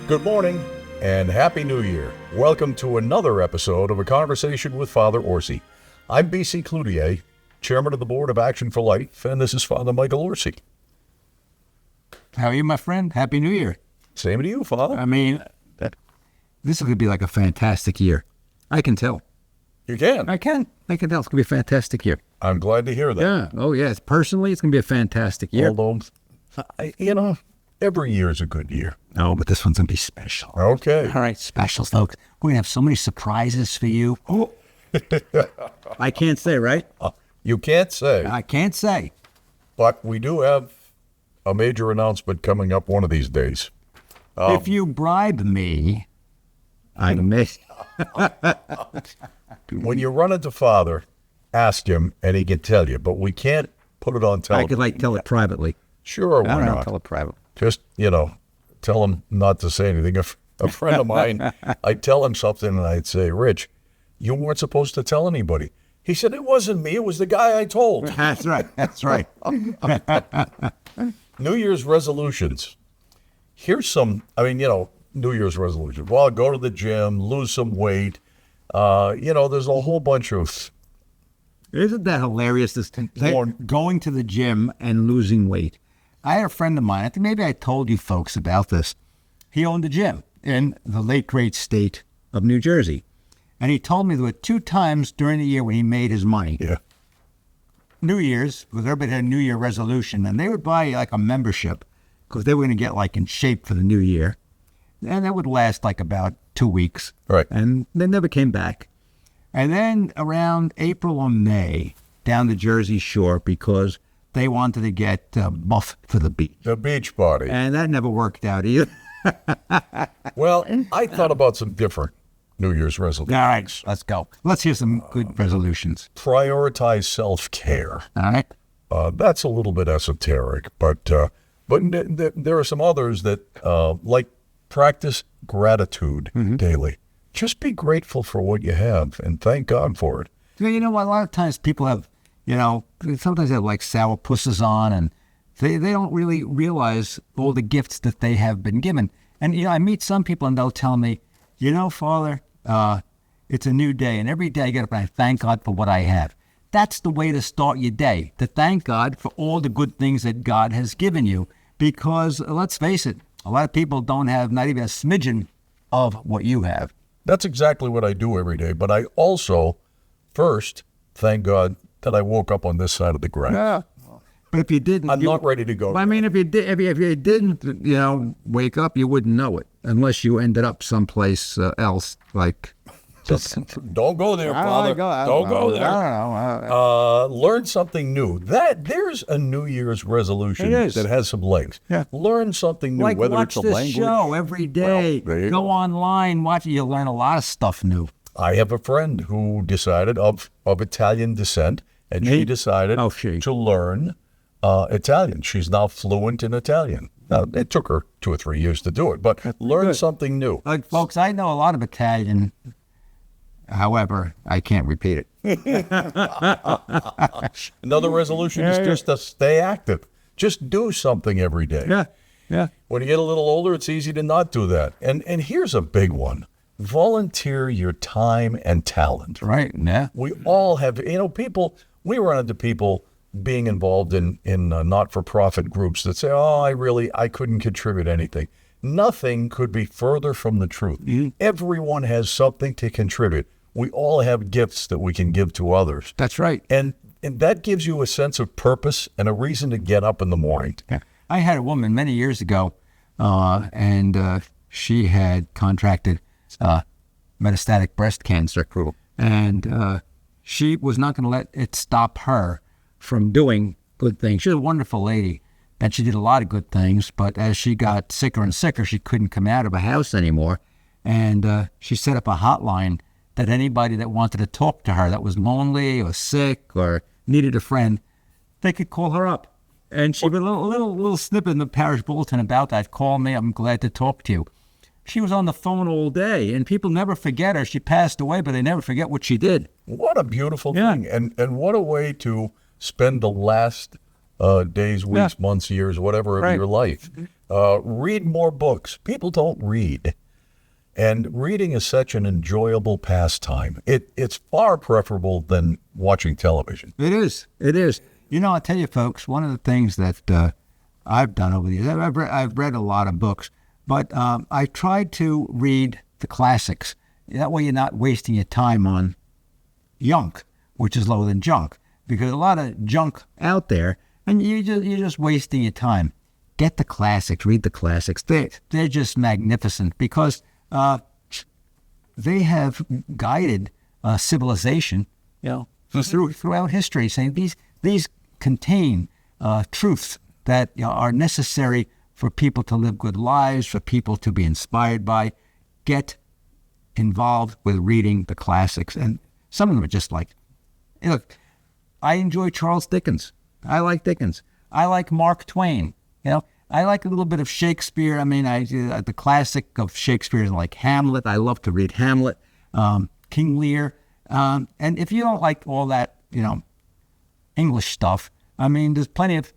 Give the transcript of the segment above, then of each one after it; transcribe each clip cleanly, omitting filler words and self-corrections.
Good morning and Happy New Year. Welcome to another episode of A Conversation with Father Orsi. I'm B.C. Cloutier, Chairman of the Board of Action for Life, and this is Father Michael Orsi. How are you, my friend? Happy New Year. Same to you, Father. I mean, this is going to be like a fantastic year. I can tell. You can. I can tell. It's going to be a fantastic year. I'm glad to hear that. Yeah. Oh, yes. Personally, it's going to be a fantastic year. Although, every year is a good year. No, but this one's going to be special. Okay. All right, special, folks. We're going to have so many surprises for you. Oh. I can't say, right? You can't say. I can't say. But we do have a major announcement coming up one of these days. If you bribe me, I may. When you run into Father, ask him, and he can tell you. But we can't put it on television. I could, tell it privately. Sure, why not? Tell it privately. Just, tell him not to say anything. If a friend of mine, I'd tell him something, and I'd say, Rich, you weren't supposed to tell anybody. He said, it wasn't me. It was the guy I told. That's right. That's right. New Year's resolutions. Here's some, New Year's resolutions. Well, go to the gym, lose some weight. There's a whole bunch of... Isn't that hilarious? Going to the gym and losing weight. I had a friend of mine, I think maybe I told you folks about this. He owned a gym in the late great state of New Jersey. And he told me there were 2 times during the year when he made his money. Yeah. New Year's, because everybody had a New Year resolution, and they would buy like a membership because they were going to get like in shape for the new year. And that would last like about 2 weeks. Right. And they never came back. And then around April or May, down the Jersey Shore, because they wanted to get buff for the beach. The beach party. And that never worked out either. Well, I thought about some different New Year's resolutions. All right, let's go. Let's hear some good resolutions. Prioritize self-care. All right. That's a little bit esoteric, but there are some others that, like practice gratitude daily. Just be grateful for what you have and thank God for it. You know what? A lot of times people have, sometimes they have like sour pusses on, and they don't really realize all the gifts that they have been given. And, I meet some people and they'll tell me, Father, it's a new day, and every day I get up and I thank God for what I have. That's the way to start your day, to thank God for all the good things that God has given you. Because let's face it, a lot of people don't have not even a smidgen of what you have. That's exactly what I do every day. But I also, first, thank God that I woke up on this side of the ground. Yeah. But if you didn't... I'm not ready to go. If you didn't, wake up, you wouldn't know it. Unless you ended up someplace else, like... Don't go there, Father. Don't go there. I don't know. Learn something new. There's a New Year's resolution that has some legs. Yeah. Learn something new, like whether watch it's a this language. show every day. Well, go online, watch it. You'll learn a lot of stuff new. I have a friend who decided of Italian descent, and she decided to learn Italian. She's now fluent in Italian. Now, it took her 2 or 3 years to do it, but learn something new. Like, folks, I know a lot of Italian. However, I can't repeat it. Another resolution is just to stay active. Just do something every day. Yeah. When you get a little older, it's easy to not do that. And here's a big one. Volunteer your time and talent. Right, yeah. We all have, we run into people being involved in not-for-profit groups that say, I couldn't contribute anything. Nothing could be further from the truth. Mm-hmm. Everyone has something to contribute. We all have gifts that we can give to others. That's right. And that gives you a sense of purpose and a reason to get up in the morning. Yeah. I had a woman many years ago, and she had contracted metastatic breast cancer. Cool. And she was not going to let it stop her from doing good things. She's a wonderful lady, and she did a lot of good things, but as she got sicker and sicker, she couldn't come out of her house anymore. And she set up a hotline that anybody that wanted to talk to her that was lonely or sick or needed a friend, they could call her up. And she would a little snippet in the parish bulletin about that. Call me, I'm glad to talk to you. She was on the phone all day, and people never forget her. She passed away, but they never forget what she did. What a beautiful thing. And what a way to spend the last days, weeks, months, years, whatever of your life. Read more books. People don't read. And reading is such an enjoyable pastime. It's far preferable than watching television. It is. It is. You know, I'll tell you, folks, one of the things that I've done over the years, I've read a lot of books, but I tried to read the classics. That way you're not wasting your time on junk, which is lower than junk, because a lot of junk out there, and you're just wasting your time. Get the classics, read the classics. They're just magnificent because they have guided civilization, throughout history, saying these contain truths that are necessary for people to live good lives, for people to be inspired by. Get involved with reading the classics, and some of them are just like, look, I enjoy Charles Dickens. I like Dickens. I like Mark Twain. I like a little bit of Shakespeare. I mean, the classic of Shakespeare is like Hamlet. I love to read Hamlet, King Lear. And if you don't like all that, English stuff, I mean, there's plenty of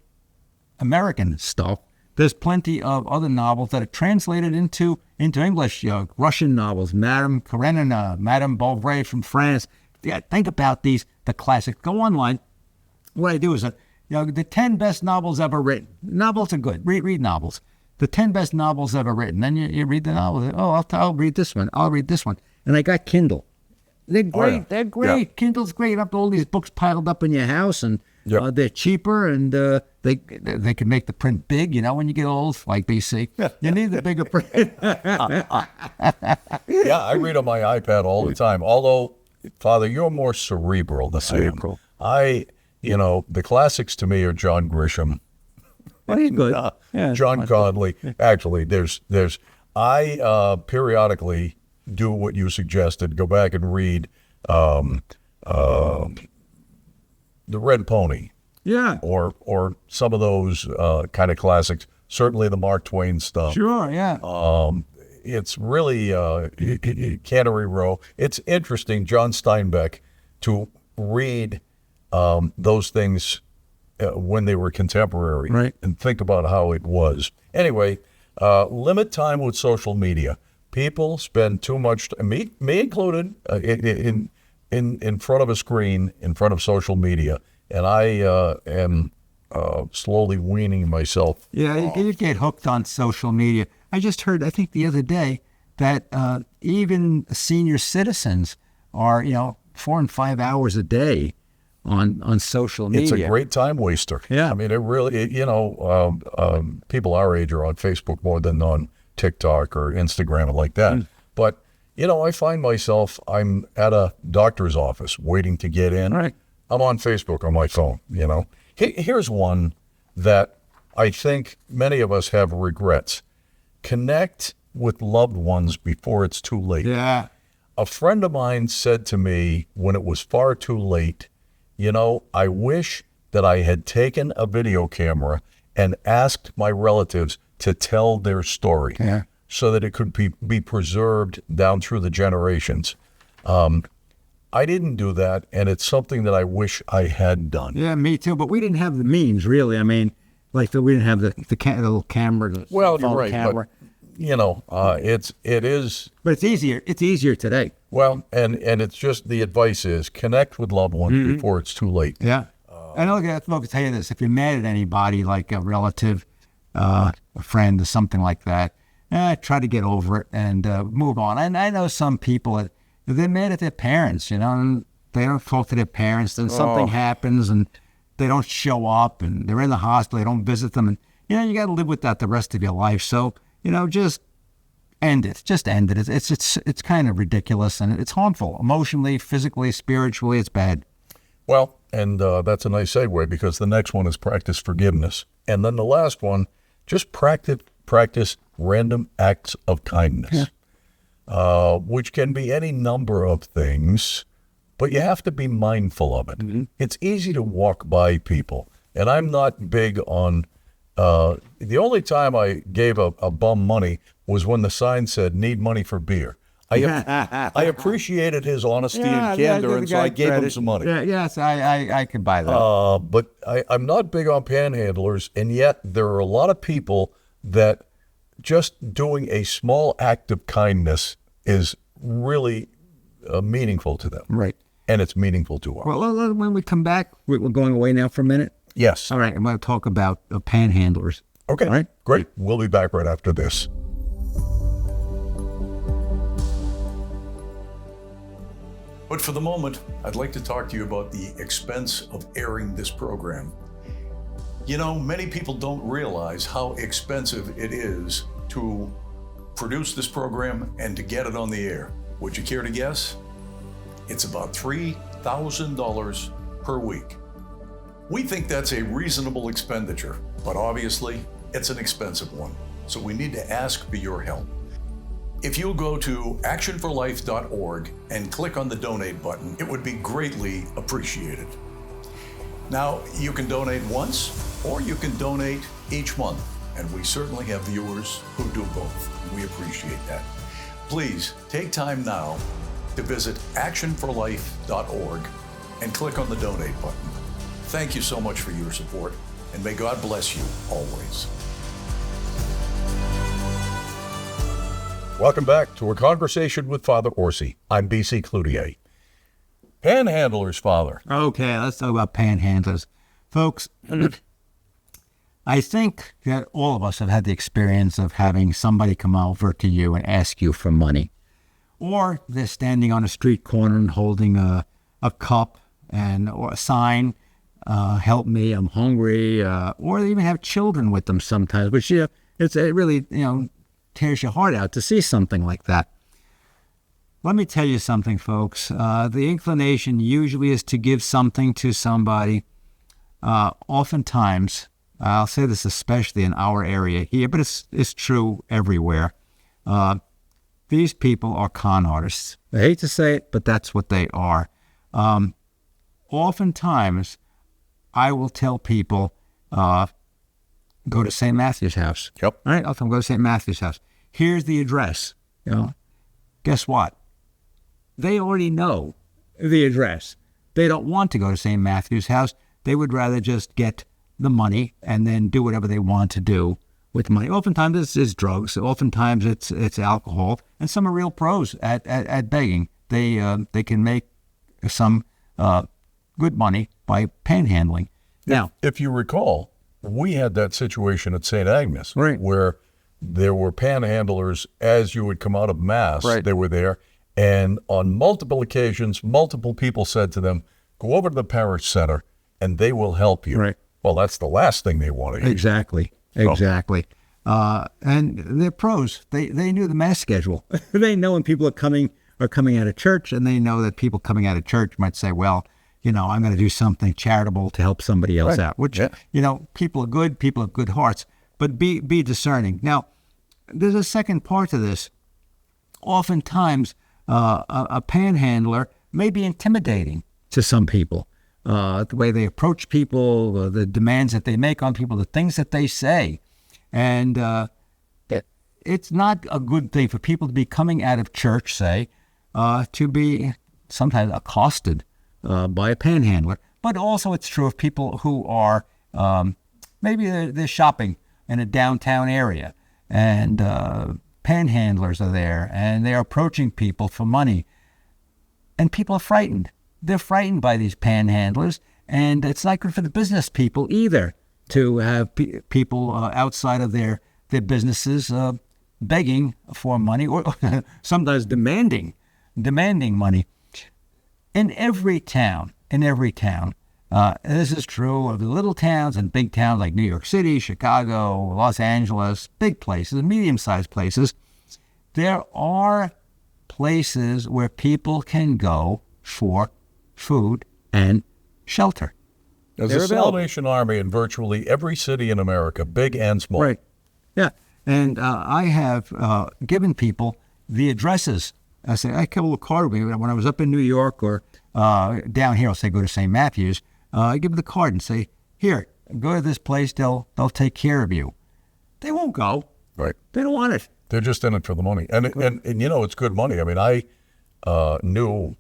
American stuff. There's plenty of other novels that are translated into English. Russian novels, Madame Karenina, Madame Bovary from France. Yeah, think about the classics. Go online. What I do is the 10 best novels ever written. Novels are good. Read novels. The 10 best novels ever written. Then you read the novel. Oh, I'll read this one. I'll read this one. And I got Kindle. They're great. Oh, yeah. They're great. Yeah. Kindle's great. You have all these books piled up in your house, and they're cheaper, and they can make the print big. When you get old, like BC, you need the bigger print. Yeah, I read on my iPad all the time. Although, Father, you're more cerebral than I am. The classics to me are John Grisham. Well, he's good. John Conley. Actually, I periodically do what you suggested. Go back and read The Red Pony. Yeah. Or some of those kind of classics. Certainly the Mark Twain stuff. Sure, yeah. It's really Cannery Row. It's interesting, John Steinbeck, to read those things when they were contemporary, right, and think about how it was. Anyway, limit time with social media. People spend too much, me included, in front of a screen, in front of social media, and I am slowly weaning myself. Yeah, you get hooked on social media. I just heard, I think the other day, that even senior citizens are, 4 and 5 hours a day on social media. It's a great time waster. Yeah. I mean, it really, people our age are on Facebook more than on TikTok or Instagram and like that. But, I find myself, I'm at a doctor's office waiting to get in. Right. I'm on Facebook on my phone, Here's one that I think many of us have regrets. Connect with loved ones before it's too late. Yeah. A friend of mine said to me when it was far too late, I wish that I had taken a video camera and asked my relatives to tell their story, so that it could be preserved down through the generations. I didn't do that, and it's something that I wish I had done. Yeah, me too. But we didn't have the means, really. I mean, we didn't have the little camera. The you're phone right. Camera. But, it is. But it's easier. It's easier today. Well, and it's just, the advice is connect with loved ones before it's too late. Yeah. And I'll tell you this: if you're mad at anybody, like a relative, a friend, or something like that, try to get over it and move on. And I know some people, they're mad at their parents, and they don't talk to their parents, then something happens and they don't show up, and they're in the hospital, they don't visit them, and you got to live with that the rest of your life. So just end it. Just end it. It's kind of ridiculous, and it's harmful emotionally, physically, spiritually. It's bad. Well, and that's a nice segue, because the next one is practice forgiveness, and then the last one, just practice random acts of kindness. Which can be any number of things, but you have to be mindful of it. It's easy to walk by people, and I'm not big on, the only time I gave a bum money was when the sign said, need money for beer. I appreciated his honesty and candor, and so I gave him some money. Yeah, yes, I could buy that. But I'm not big on panhandlers, and yet there are a lot of people that just doing a small act of kindness is really meaningful to them. Right. And it's meaningful to us. Well, when we come back, we're going away now for a minute. Yes. All right, I'm going to talk about panhandlers. Okay. All right. Great. We'll be back right after this. But for the moment, I'd like to talk to you about the expense of airing this program. You know, many people don't realize how expensive it is to produce this program and to get it on the air. Would you care to guess? It's about $3,000 per week. We think that's a reasonable expenditure, but obviously it's an expensive one. So we need to ask for your help. If you'll go to actionforlife.org and click on the donate button, it would be greatly appreciated. Now, you can donate once or you can donate each month, and we certainly have viewers who do both. We appreciate that. Please take time now to visit actionforlife.org and click on the donate button. Thank you so much for your support, and may God bless you always. Welcome back to a conversation with Father Orsi. I'm B.C. Cloutier. Panhandlers, Father. Okay, let's talk about panhandlers. Folks, I think that all of us have had the experience of having somebody come over to you and ask you for money. Or they're standing on a street corner and holding a cup or a sign, help me, I'm hungry, or they even have children with them sometimes, which it really, tears your heart out to see something like that. Let me tell you something, folks. The inclination usually is to give something to somebody. Oftentimes, I'll say this especially in our area here, but it's true everywhere. These people are con artists. I hate to say it, but that's what they are. Oftentimes, I will tell people, go to St. Matthew's house. Yep. All right, I'll tell them, go to St. Matthew's house. Here's the address. Guess what? They already know the address. They don't want to go to St. Matthew's house. They would rather just get the money and then do whatever they want to do with money. Oftentimes it's drugs. Oftentimes it's alcohol. And some are real pros at begging. They can make some good money by panhandling. Now, if you recall, we had that situation at St. Agnes, right, where there were panhandlers as you would come out of Mass. Right. They were there. And on multiple occasions, multiple people said to them, go over to the parish center and they will help you. Right. Well, that's the last thing they want to hear. Exactly. And they're pros. They knew the Mass schedule. They know when people are coming out of church, and they know that people coming out of church might say, well, I'm going to do something charitable to help somebody else out, which, people are good, people have good hearts, but be discerning. Now, there's a second part to this. Oftentimes, a panhandler may be intimidating to some people. The way they approach people, the demands that they make on people, the things that they say. And it's not a good thing for people to be coming out of church, say, to be sometimes accosted by a panhandler. But also it's true of people who are, maybe they're shopping in a downtown area, and panhandlers are there, and they're approaching people for money. And people are frightened. They're frightened by these panhandlers, and it's not good for the business people either to have people outside of their businesses begging for money, or sometimes demanding money. In every town, this is true of the little towns and big towns like New York City, Chicago, Los Angeles, big places, medium-sized places, there are places where people can go for food and shelter. There's a Salvation Army in virtually every city in America, big and small. Right. Yeah. And I have given people the addresses. I say, I kept a little card with me when I was up in New York or down here. I'll say, go to St. Matthew's. I give them the card and say, here, go to this place. They'll take care of you. They won't go. Right. They don't want it. They're just in it for the money. And you know, it's good money. I mean, I knew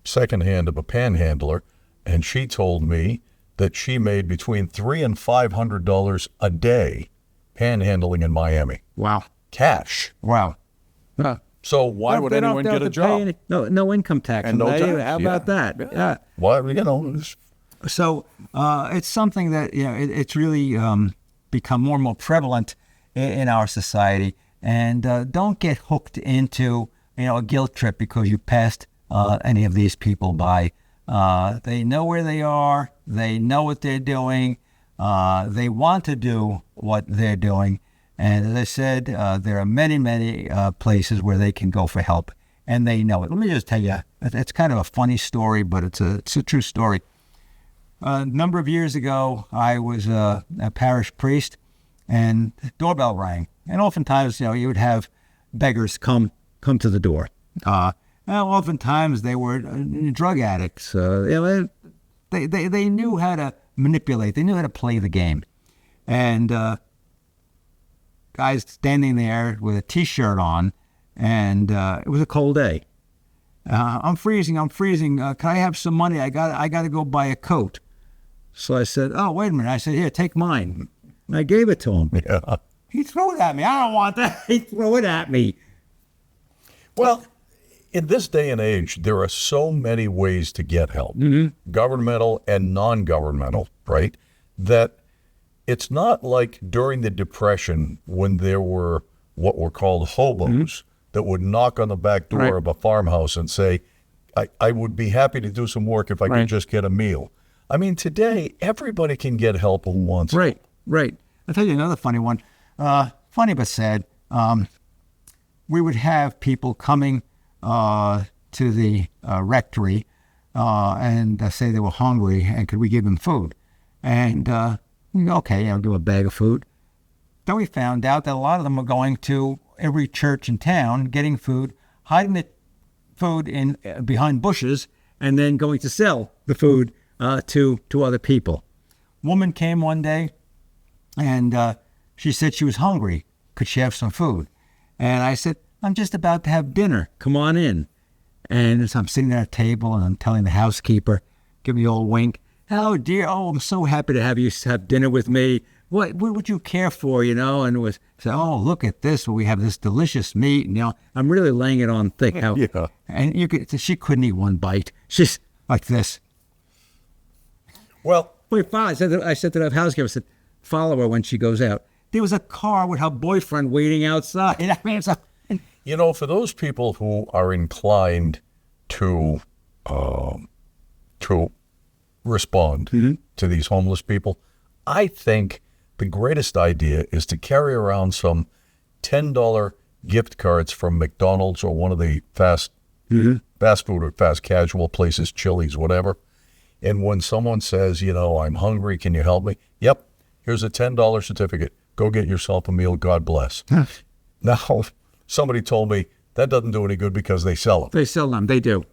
secondhand of a panhandler, and she told me that she made between $300 and $500 a day panhandling in Miami. Wow. Cash. Wow. So why would anyone get a job? No income tax. And no tax. How about that? Yeah. Well, you know. So it's something that, you know, it's really become more and more prevalent in our society. And don't get hooked into, you know, a guilt trip because you passed any of these people by. They know where they are. They know what they're doing. They want to do what they're doing. And as I said, there are many, many places where they can go for help, and they know it. Let me just tell you, it's kind of a funny story, but it's a true story. A number of years ago, I was a parish priest, and the doorbell rang. And oftentimes, you know, you would have beggars come to the door. Oftentimes, they were drug addicts. You know, they knew how to manipulate. They knew how to play the game. And guys standing there with a T-shirt on, and it was a cold day. I'm freezing. Can I have some money? I got to go buy a coat. So I said, oh, wait a minute. I said, here, take mine. And I gave it to him. Yeah. He threw it at me. I don't want that. He threw it at me. Well, in this day and age, there are so many ways to get help, governmental and non-governmental, right? That it's not like during the Depression when there were what were called hobos that would knock on the back door of a farmhouse and say, I would be happy to do some work if I could just get a meal. I mean, today, everybody can get help who wants it. Right. I'll tell you another funny one. Funny but sad. We would have people coming to the rectory and say they were hungry and could we give them food? And okay, I'll give a bag of food. Then we found out that a lot of them were going to every church in town, getting food, hiding the food in behind bushes, and then going to sell the food to other people. Woman came one day, and she said she was hungry. Could she have some food? And I said, I'm just about to have dinner. Come on in. And as I'm sitting there at a table, and I'm telling the housekeeper, give me the old wink. Oh, dear. Oh, I'm so happy to have you have dinner with me. What would you care for, you know? And it was, say, oh, look at this. We have this delicious meat. And, you know, I'm really laying it on thick. Yeah. And she couldn't eat one bite. She's like this. Well, Wait, I said to the housekeeper, I said, follow her when she goes out. There was a car with her boyfriend waiting outside. I mean, you know, for those people who are inclined to respond to these homeless people, I think the greatest idea is to carry around some $10 gift cards from McDonald's or one of the fast food or fast casual places, Chili's, whatever. And when someone says, you know, I'm hungry, can you help me? Yep, here's a $10 certificate. Go get yourself a meal. God bless. Now, somebody told me that doesn't do any good because they sell them. They sell them. They do.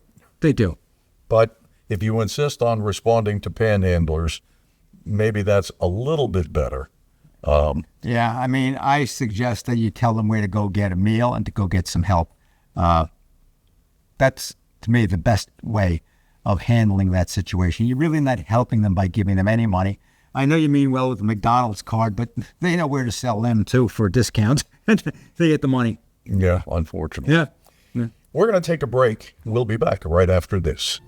But if you insist on responding to panhandlers, maybe that's a little bit better. Yeah, I mean, I suggest that you tell them where to go get a meal and to go get some help. That's, to me, the best way of handling that situation. You're really not helping them by giving them any money. I know you mean well with the McDonald's card, but they know where to sell them, too, for a discount. They get the money. Yeah, unfortunately. Yeah. We're going to take a break. We'll be back right after this.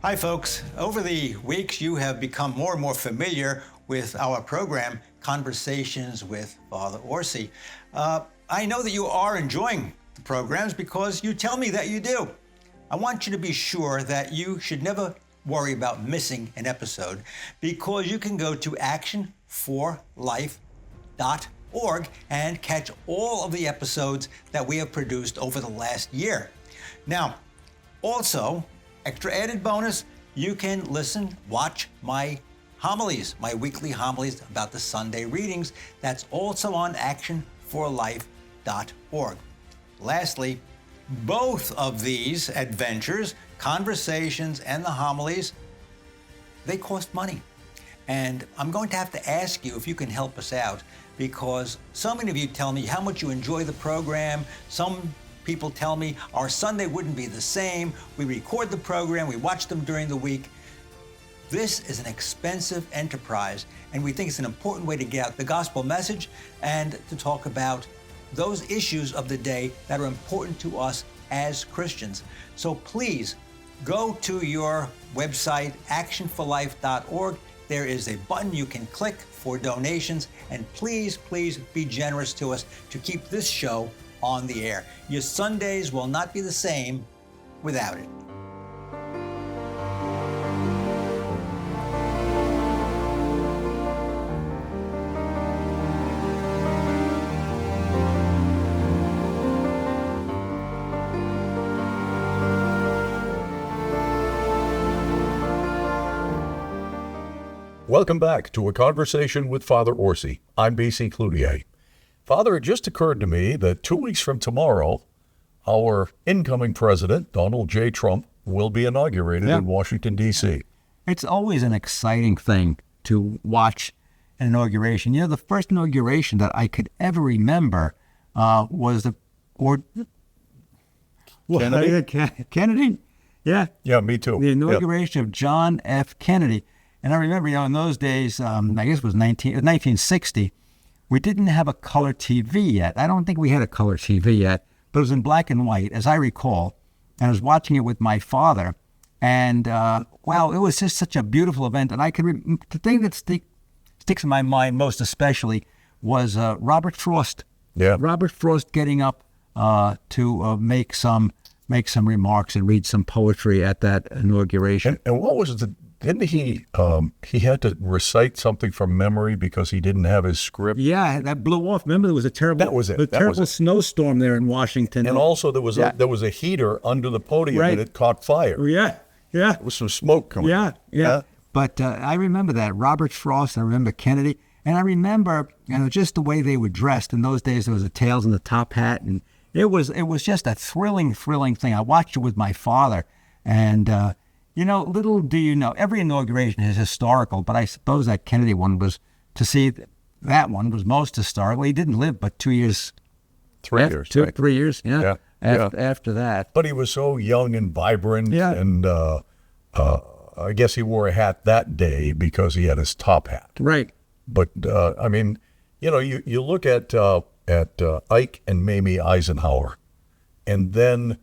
Hi, folks. Over the weeks, you have become more and more familiar with our program, Conversations with Father Orsi. I know that you are enjoying the programs because you tell me that you do. I want you to be sure that you should never worry about missing an episode because you can go to actionforlife.org and catch all of the episodes that we have produced over the last year. Now, also, extra added bonus, you can listen, watch my homilies, my weekly homilies about the Sunday readings. That's also on actionforlife.org. Lastly, Both of these adventures, conversations and the homilies, they cost money. And I'm going to have to ask you if you can help us out, because so many of you tell me how much you enjoy the program. Some people tell me our Sunday wouldn't be the same. We record the program, we watch them during the week. This is an expensive enterprise, and we think it's an important way to get out the gospel message and to talk about those issues of the day that are important to us as Christians. So please go to your website, actionforlife.org. There is a button you can click for donations, and please, please be generous to us to keep this show on the air. Your Sundays will not be the same without it. Welcome back to A Conversation with Father Orsi. I'm B.C. Cloutier. Father, it just occurred to me that 2 weeks from tomorrow, our incoming president, Donald J. Trump, will be inaugurated in Washington, D.C. It's always an exciting thing to watch an inauguration. You know, the first inauguration that I could ever remember was Kennedy? Yeah. Yeah, me too. The inauguration of John F. Kennedy. And I remember, in those days, I guess it was 1960, we didn't have a color TV yet. I don't think we had a color TV yet, but it was in black and white, as I recall. And I was watching it with my father. And, wow, it was just such a beautiful event. And I could the thing that sticks in my mind most especially was Robert Frost. Yeah. Robert Frost getting up to make some remarks and read some poetry at that inauguration. And what was didn't he had to recite something from memory because he didn't have his script? Yeah, that blew off. Remember, there was a terrible snowstorm there in Washington. And also there was a heater under the podium and it caught fire. Yeah. There was some smoke coming. Yeah. But I remember that. Robert Frost, I remember Kennedy, and I remember just the way they were dressed. In those days, there was the tails and the top hat, and it was just a thrilling thing. I watched it with my father, and little do you know, every inauguration is historical, but I suppose that Kennedy one was, to see that one was most historical. He didn't live but 2 years. 3 years. 3 years, after that. But he was so young and vibrant, and I guess he wore a hat that day because he had his top hat. Right. But, I mean, you look at Ike and Mamie Eisenhower, and then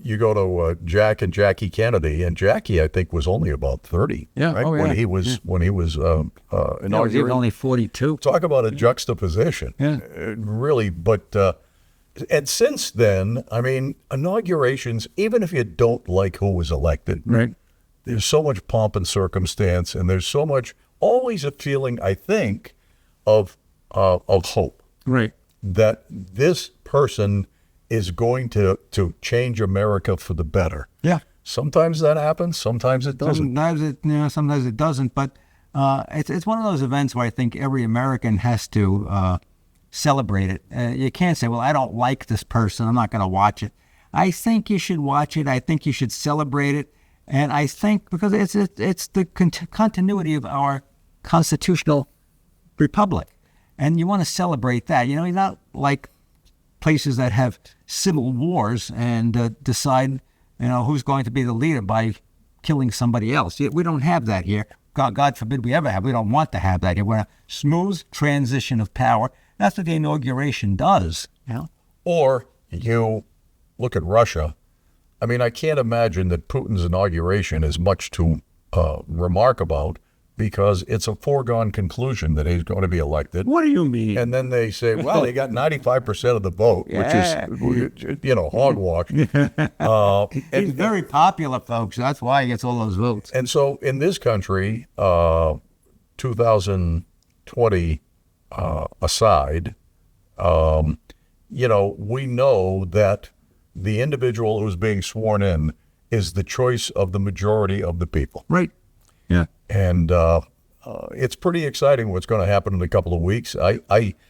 you go to Jack and Jackie Kennedy, and Jackie, I think, was only about 30. Yeah, right? When he was inaugurated. He was only 42. Talk about a juxtaposition. Yeah. Really, but and since then, I mean, inaugurations, even if you don't like who was elected, right? There's so much pomp and circumstance, and there's so much, always a feeling, I think, of hope. Right. That this person is going to change America for the better. Yeah. Sometimes that happens. Sometimes it doesn't. Sometimes it doesn't. But it's one of those events where I think every American has to celebrate it. You can't say, well, I don't like this person, I'm not going to watch it. I think you should watch it. I think you should celebrate it. And I think because it's the continuity of our constitutional republic. And you want to celebrate that. You're not like places that have civil wars and decide, who's going to be the leader by killing somebody else. We don't have that here. God forbid we ever have. We don't want to have that here. We're a smooth transition of power. That's what the inauguration does. Or you look at Russia. I mean, I can't imagine that Putin's inauguration is much to remark about, because it's a foregone conclusion that he's going to be elected. What do you mean? And then they say, well, he got 95% of the vote, which is, hogwash. He's very popular, folks. That's why he gets all those votes. And so in this country, 2020 aside, we know that the individual who's being sworn in is the choice of the majority of the people. Right. Yeah. And it's pretty exciting what's going to happen in a couple of weeks.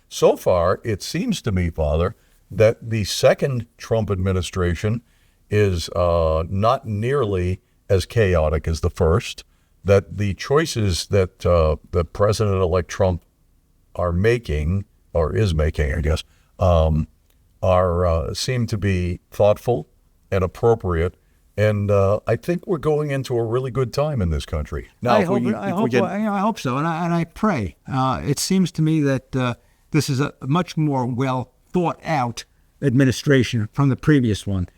So far, it seems to me, Father, that the second Trump administration is not nearly as chaotic as the first, that the choices that the President-elect Trump are making, or is making, I guess, seem to be thoughtful and appropriate. And I think we're going into a really good time in this country. Now, I hope so, and I pray. It seems to me that this is a much more well thought out administration from the previous one.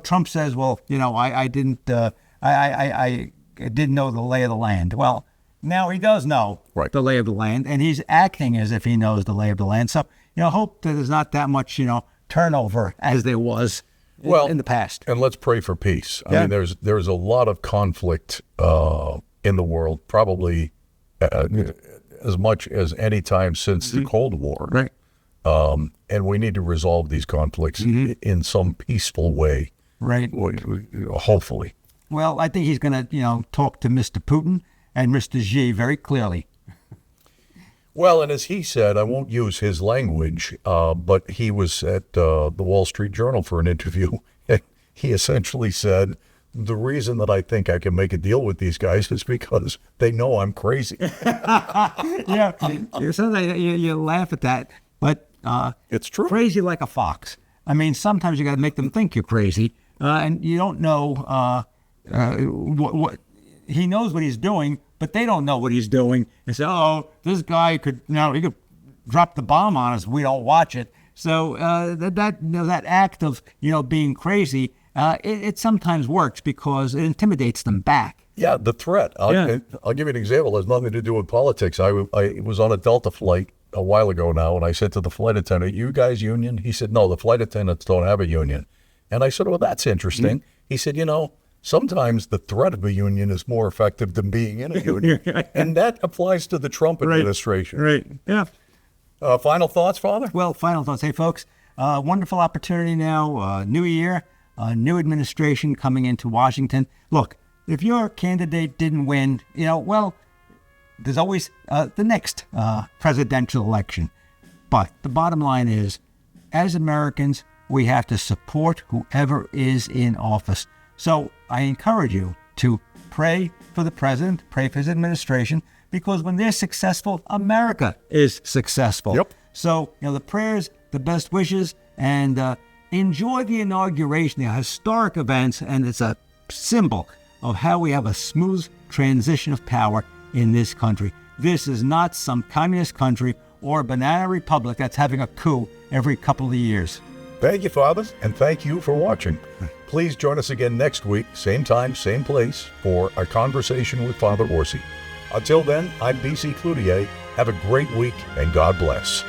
Trump says, "Well, I didn't know the lay of the land." Well, now he does know the lay of the land, and he's acting as if he knows the lay of the land. So, hope that there's not that much, turnover as there was in the past. And let's pray for peace. I mean, there's a lot of conflict in the world, probably as much as any time since the Cold War. Right. And we need to resolve these conflicts in some peaceful way. Right. Hopefully. Well, I think he's going to, talk to Mr. Putin and Mr. Xi very clearly. Well, and as he said, I won't use his language, but he was at the Wall Street Journal for an interview. And he essentially said, the reason that I think I can make a deal with these guys is because they know I'm crazy. Yeah. Sometimes you laugh at that, but it's true. Crazy like a fox. I mean, sometimes you got to make them think you're crazy, and you don't know what he knows what he's doing, but they don't know what he's doing. They say, "Oh, this guy could, he could drop the bomb on us. We don't watch it." So that act of being crazy, it sometimes works because it intimidates them back. Yeah, the threat. I'll give you an example. It has nothing to do with politics. I was on a Delta flight a while ago now, and I said to the flight attendant, "You guys union?" He said, "No, the flight attendants don't have a union." And I said, "Well, that's interesting." He said, sometimes the threat of a union is more effective than being in a union. And that applies to the Trump administration. Right. Yeah. Final thoughts, Father? Well, final thoughts. Hey, folks, wonderful opportunity now. New year, new administration coming into Washington. Look, if your candidate didn't win, there's always the next presidential election. But the bottom line is, as Americans, we have to support whoever is in office. So I encourage you to pray for the president, pray for his administration, because when they're successful, America is successful. Yep. So, the prayers, the best wishes, and enjoy the inauguration, the historic events, and it's a symbol of how we have a smooth transition of power in this country. This is not some communist country or a banana republic that's having a coup every couple of years. Thank you, Father, and thank you for watching. Please join us again next week, same time, same place, for a conversation with Father Orsi. Until then, I'm B.C. Cloutier. Have a great week, and God bless.